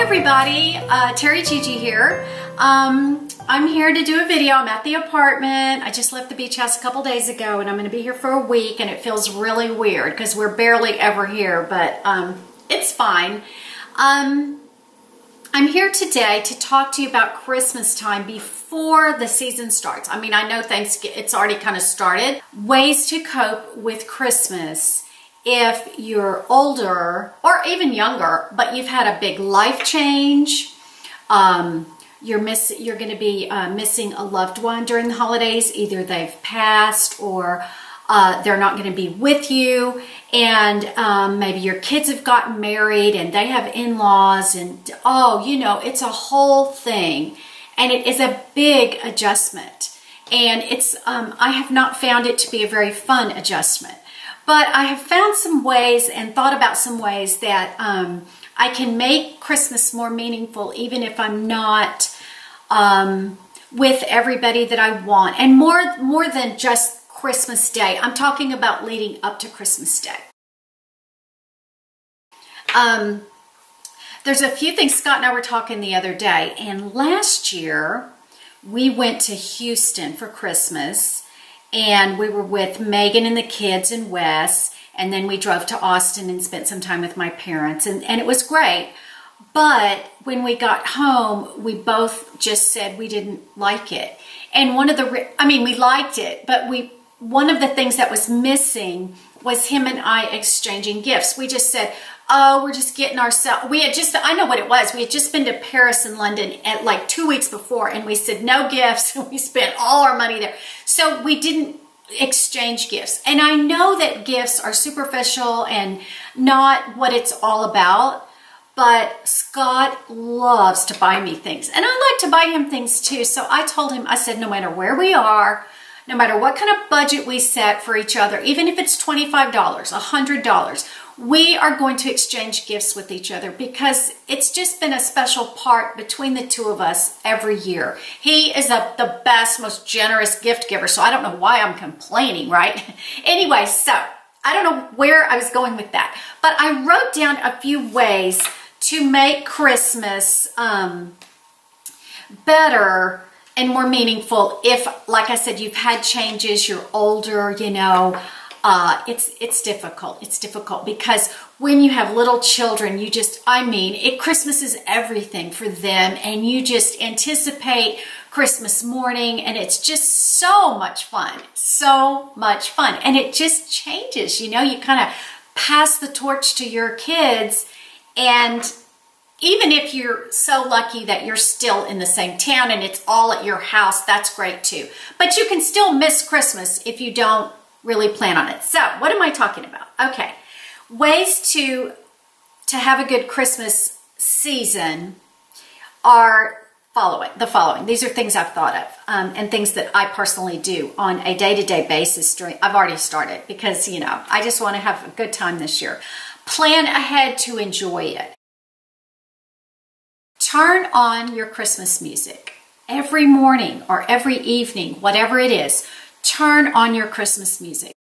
everybody, TeriGigi here. I'm here to do a video. I'm at the apartment. I just left the beach house a couple days ago and I'm going to be here for a week, and it feels really weird because we're barely ever here, but it's fine. I'm here today to talk to you about Christmas time before the season starts. I mean, I know it's already kind of started. Ways to cope with Christmas if you're older or even younger, but you've had a big life change. You're going to be missing a loved one during the holidays. Either they've passed or they're not going to be with you, and maybe your kids have gotten married and they have in-laws, and it's a whole thing, and it is a big adjustment, and it's I have not found it to be a very fun adjustment, but I have found some ways and thought about some ways that I can make Christmas more meaningful, even if I'm not with everybody that I want, and more than just Christmas Day. I'm talking about leading up to Christmas Day. There's a few things. Scott and I were talking the other day, and last year we went to Houston for Christmas, and we were with Megan and the kids and Wes, and then we drove to Austin and spent some time with my parents, and it was great. But when we got home, we both just said we didn't like it. And we liked it, but one of the things that was missing was him and I exchanging gifts. We just said, oh, we're just getting ourselves, I know what it was. We had just been to Paris and London at like 2 weeks before, and we said no gifts, and we spent all our money there. So we didn't exchange gifts. And I know that gifts are superficial and not what it's all about, but Scott loves to buy me things, and I like to buy him things too. So I told him, I said, no matter where we are, no matter what kind of budget we set for each other, even if it's $25, $100, we are going to exchange gifts with each other, because it's just been a special part between the two of us every year. He is the best, most generous gift giver, so I don't know why I'm complaining, right? Anyway, so I don't know where I was going with that, but I wrote down a few ways to make Christmas better and more meaningful if, like I said, you've had changes, you're older, it's difficult. It's difficult because when you have little children, Christmas is everything for them, and you just anticipate Christmas morning, and it's just so much fun, and it just changes, you kind of pass the torch to your kids, and even if you're so lucky that you're still in the same town and it's all at your house, that's great too. But you can still miss Christmas if you don't really plan on it. So what am I talking about? Okay, ways to have a good Christmas season are the following. These are things I've thought of and things that I personally do on a day-to-day basis. I've already started because, I just want to have a good time this year. Plan ahead to enjoy it. Turn on your Christmas music every morning or every evening, whatever it is. Turn on your Christmas music.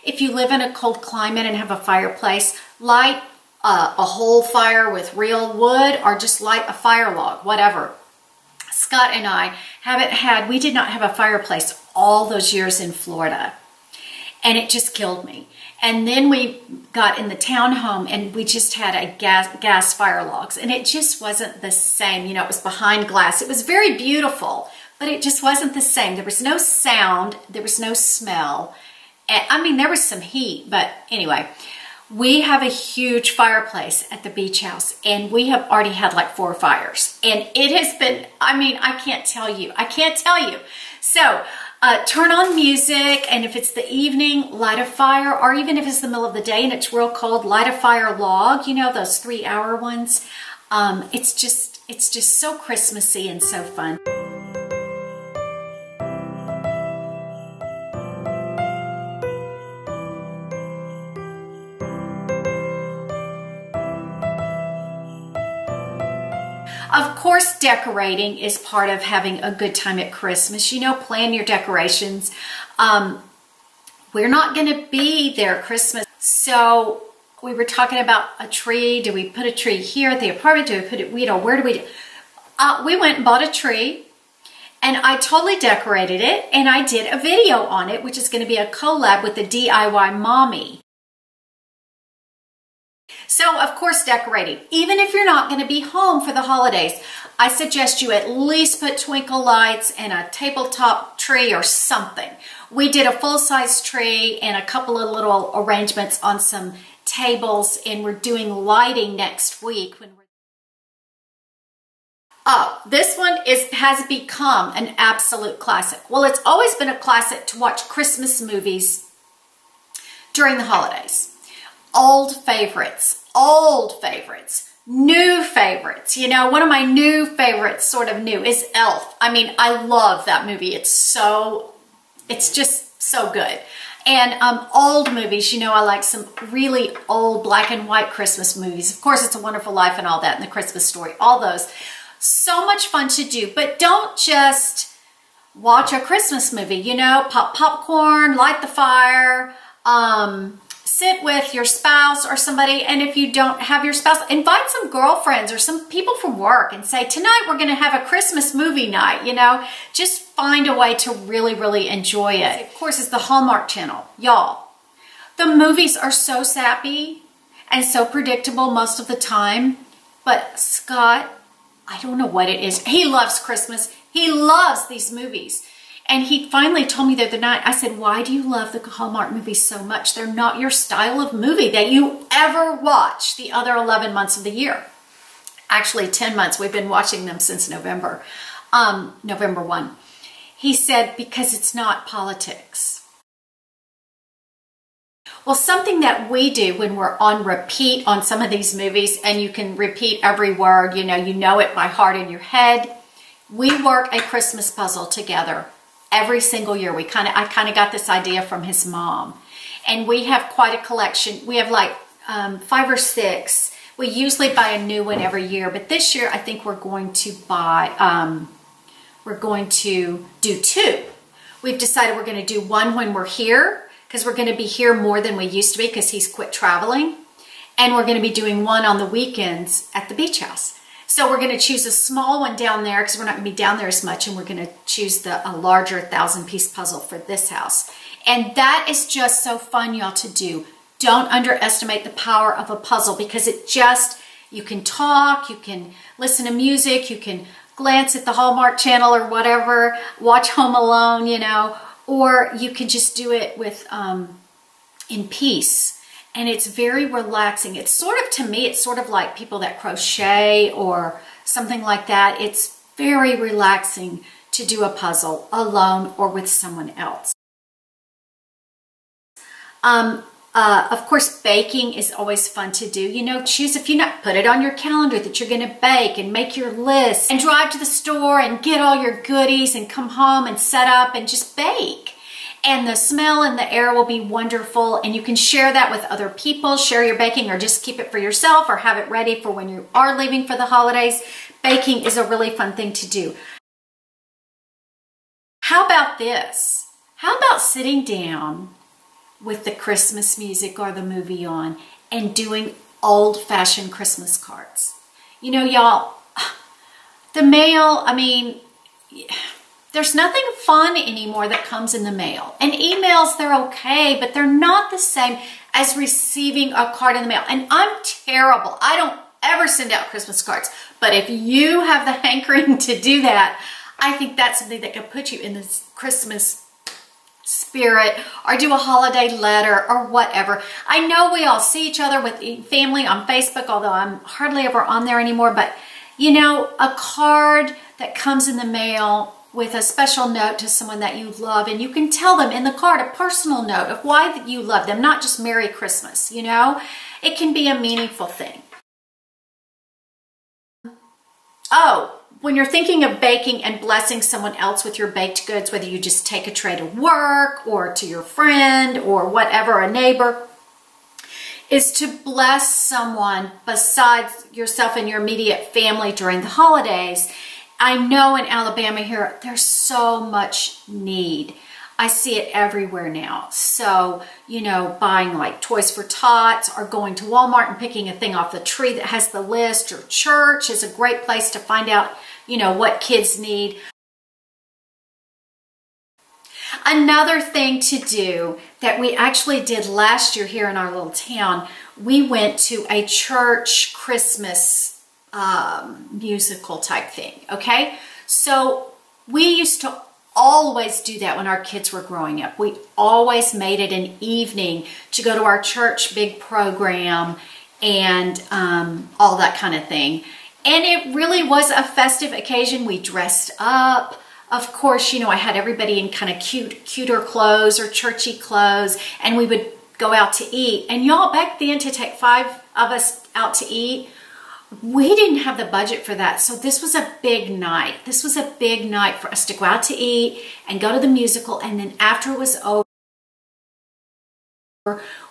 If you live in a cold climate and have a fireplace, light a whole fire with real wood, or just light a fire log, whatever. Scott and I we did not have a fireplace all those years in Florida, and it just killed me. And then we got in the townhome and we just had a gas fire logs, and it just wasn't the same. It was behind glass. It was very beautiful, but it just wasn't the same. There was no sound. There was no smell. And, there was some heat, but anyway, we have a huge fireplace at the beach house, and we have already had like 4 fires, and it has been, I can't tell you. So, turn on music, and if it's the evening, light a fire, or even if it's the middle of the day and it's real cold, light a fire log, those 3-hour ones. It's just so Christmassy and so fun. Of course, decorating is part of having a good time at Christmas. Plan your decorations. We're not going to be there Christmas, so We were talking about a tree. Do we put a tree here at the apartment? Do we put it, where do we? We went and bought a tree, and I totally decorated it, and I did a video on it, which is going to be a collab with the DIY Mommy. So, of course, decorating. Even if you're not going to be home for the holidays, I suggest you at least put twinkle lights and a tabletop tree or something. We did a full-size tree and a couple of little arrangements on some tables, and we're doing lighting next week. Oh, this one has become an absolute classic. Well, it's always been a classic to watch Christmas movies during the holidays. Old favorites, new favorites. You know, one of my new favorites, sort of new, is Elf. I mean, I love that movie. It's just so good. And old movies, you know, I like some really old black and white Christmas movies. Of course, It's a Wonderful Life and all that, and The Christmas Story, all those. So much fun to do, but don't just watch a Christmas movie, you know, pop popcorn, light the fire, sit with your spouse or somebody, and if you don't have your spouse, invite some girlfriends or some people from work and say, tonight we're going to have a Christmas movie night, you know. Just find a way to really, really enjoy it. Of course, it's the Hallmark Channel. Y'all, the movies are so sappy and so predictable most of the time, but Scott, I don't know what it is. He loves Christmas. He loves these movies. And he finally told me the other night, I said, why do you love the Hallmark movies so much? They're not your style of movie that you ever watch the other 11 months of the year. Actually, 10 months. We've been watching them since November, November 1. He said, because it's not politics. Well, something that we do when we're on repeat on some of these movies, and you can repeat every word, you know it by heart in your head, we work a Christmas puzzle together. Every single year, I kind of got this idea from his mom, and we have quite a collection. We have like 5 or 6. We usually buy a new one every year, but this year I think we're going to buy. We're going to do 2. We've decided we're going to do one when we're here, because we're going to be here more than we used to be because he's quit traveling, and we're going to be doing one on the weekends at the beach house. So we're going to choose a small one down there because we're not going to be down there as much, and we're going to choose a larger 1,000-piece puzzle for this house. And that is just so fun, y'all, to do. Don't underestimate the power of a puzzle, because you can talk, you can listen to music, you can glance at the Hallmark Channel or whatever, watch Home Alone, you know, or you can just do it with in peace. And it's very relaxing. It's sort of, to me, it's sort of like people that crochet or something like that. It's very relaxing to do a puzzle alone or with someone else. Of course, baking is always fun to do. You know, put it on your calendar that you're going to bake, and make your list, and drive to the store and get all your goodies and come home and set up and just bake. And the smell and the air will be wonderful, and you can share that with other people, share your baking, or just keep it for yourself, or have it ready for when you are leaving for the holidays. Baking is a really fun thing to do. How about this? How about sitting down with the Christmas music or the movie on and doing old-fashioned Christmas cards? You know, y'all, the mail, I mean, there's nothing fun anymore that comes in the mail. And emails, they're okay, but they're not the same as receiving a card in the mail. And I'm terrible. I don't ever send out Christmas cards. But if you have the hankering to do that, I think that's something that could put you in this Christmas spirit, or do a holiday letter or whatever. I know we all see each other with family on Facebook, although I'm hardly ever on there anymore. But, you know, a card that comes in the mail with a special note to someone that you love, and you can tell them in the card a personal note of why you love them, not just Merry Christmas, you know? It can be a meaningful thing. Oh, when you're thinking of baking and blessing someone else with your baked goods, whether you just take a tray to work or to your friend or whatever, a neighbor, is to bless someone besides yourself and your immediate family during the holidays. I know in Alabama here, there's so much need. I see it everywhere now. So, you know, buying like Toys for Tots or going to Walmart and picking a thing off the tree that has the list, or church is a great place to find out, you know, what kids need. Another thing to do that we actually did last year here in our little town, we went to a church Christmas musical type thing, okay? So we used to always do that when our kids were growing up. We always made it an evening to go to our church big program and all that kind of thing. And it really was a festive occasion. We dressed up. Of course, you know, I had everybody in kind of cuter clothes or churchy clothes, and we would go out to eat. And y'all, back then, to take 5 of us out to eat, we didn't have the budget for that. So this was a big night. This was a big night for us to go out to eat and go to the musical. And then after it was over,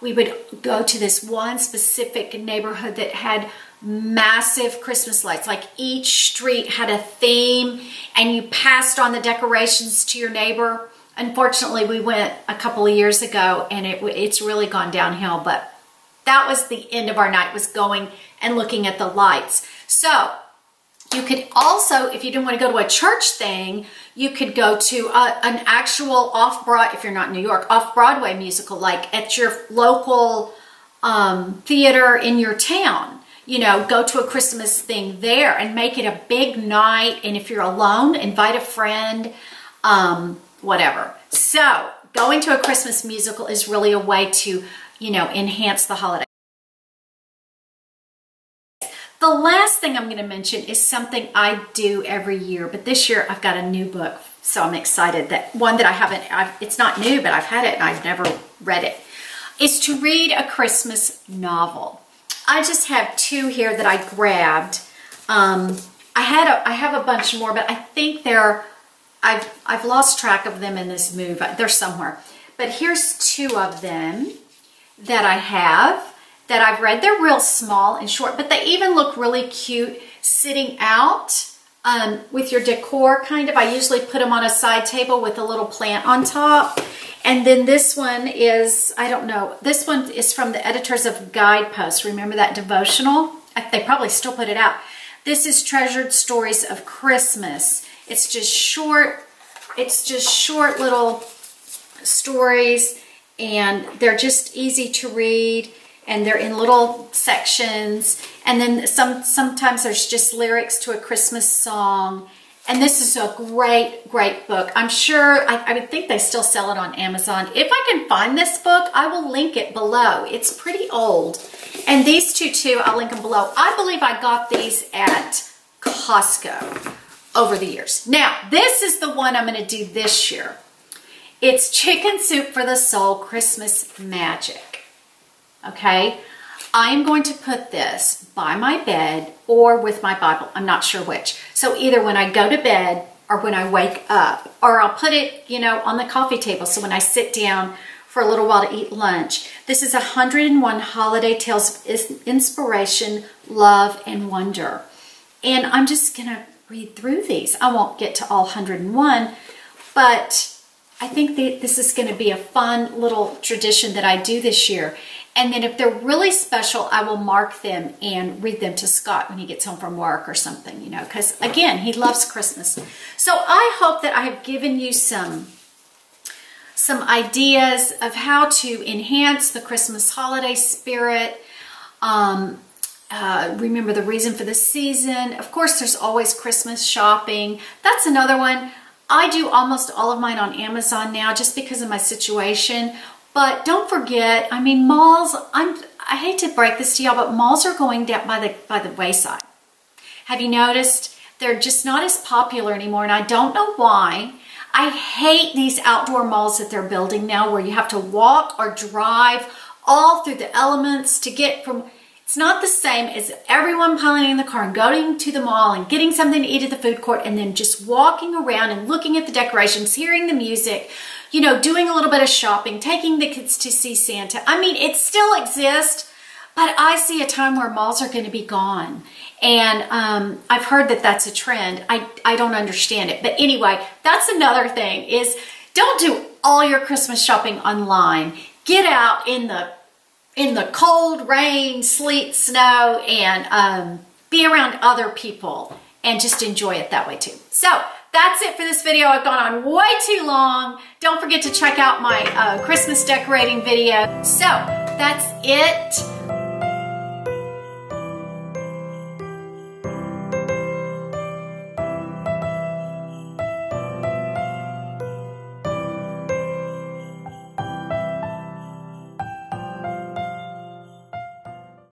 we would go to this one specific neighborhood that had massive Christmas lights. Like each street had a theme, and you passed on the decorations to your neighbor. Unfortunately, we went a couple of years ago, and it's really gone downhill, but that was the end of our night, was going and looking at the lights. So you could also, if you didn't want to go to a church thing, you could go to an actual if you're not in New York, off-Broadway musical, like at your local theater in your town. You know, go to a Christmas thing there and make it a big night. And if you're alone, invite a friend, whatever. So going to a Christmas musical is really a way to, you know, enhance the holiday. The last thing I'm going to mention is something I do every year, but this year I've got a new book, so I'm excited. That one that I haven't, it's not new, but I've had it and I've never read it, is to read a Christmas novel. I just have 2 here that I grabbed. I have a bunch more, but I think I've lost track of them in this move. They're somewhere. But here's 2 of them that I have that I've read. They're real small and short, but they even look really cute sitting out with your decor kind of. I usually put them on a side table with a little plant on top. And then this one is, I don't know, this one is from the editors of Guidepost. Remember that devotional? They probably still put it out. This is Treasured Stories of Christmas. It's just short little stories, and they're just easy to read, and they're in little sections. And then sometimes there's just lyrics to a Christmas song. And this is a great, great book. I'm sure, I would think they still sell it on Amazon. If I can find this book, I will link it below. It's pretty old. And these 2 too, I'll link them below. I believe I got these at Costco over the years. Now, this is the one I'm going to do this year. It's Chicken Soup for the Soul, Christmas Magic. Okay? I'm going to put this by my bed or with my Bible. I'm not sure which. So either when I go to bed or when I wake up, or I'll put it, you know, on the coffee table. So when I sit down for a little while to eat lunch. This is 101 Holiday Tales of Inspiration, Love, and Wonder. And I'm just going to read through these. I won't get to all 101, but I think that this is going to be a fun little tradition that I do this year. And then if they're really special, I will mark them and read them to Scott when he gets home from work or something, you know, because again, he loves Christmas. So I hope that I have given you some ideas of how to enhance the Christmas holiday spirit. Remember the reason for the season. Of course, there's always Christmas shopping. That's another one. I do almost all of mine on Amazon now just because of my situation. But don't forget, I mean, malls, I hate to break this to y'all, but malls are going down by the wayside. Have you noticed? They're just not as popular anymore, and I don't know why. I hate these outdoor malls that they're building now where you have to walk or drive all through the elements to get from... It's not the same as everyone piling in the car and going to the mall and getting something to eat at the food court and then just walking around and looking at the decorations, hearing the music, you know, doing a little bit of shopping, taking the kids to see Santa. I mean, it still exists, but I see a time where malls are going to be gone. And I've heard that that's a trend. I don't understand it. But anyway, that's another thing is don't do all your Christmas shopping online. Get out in the cold, rain, sleet, snow, and be around other people and just enjoy it that way too. So that's it for this video. I've gone on way too long. Don't forget to check out my Christmas decorating video. So that's it.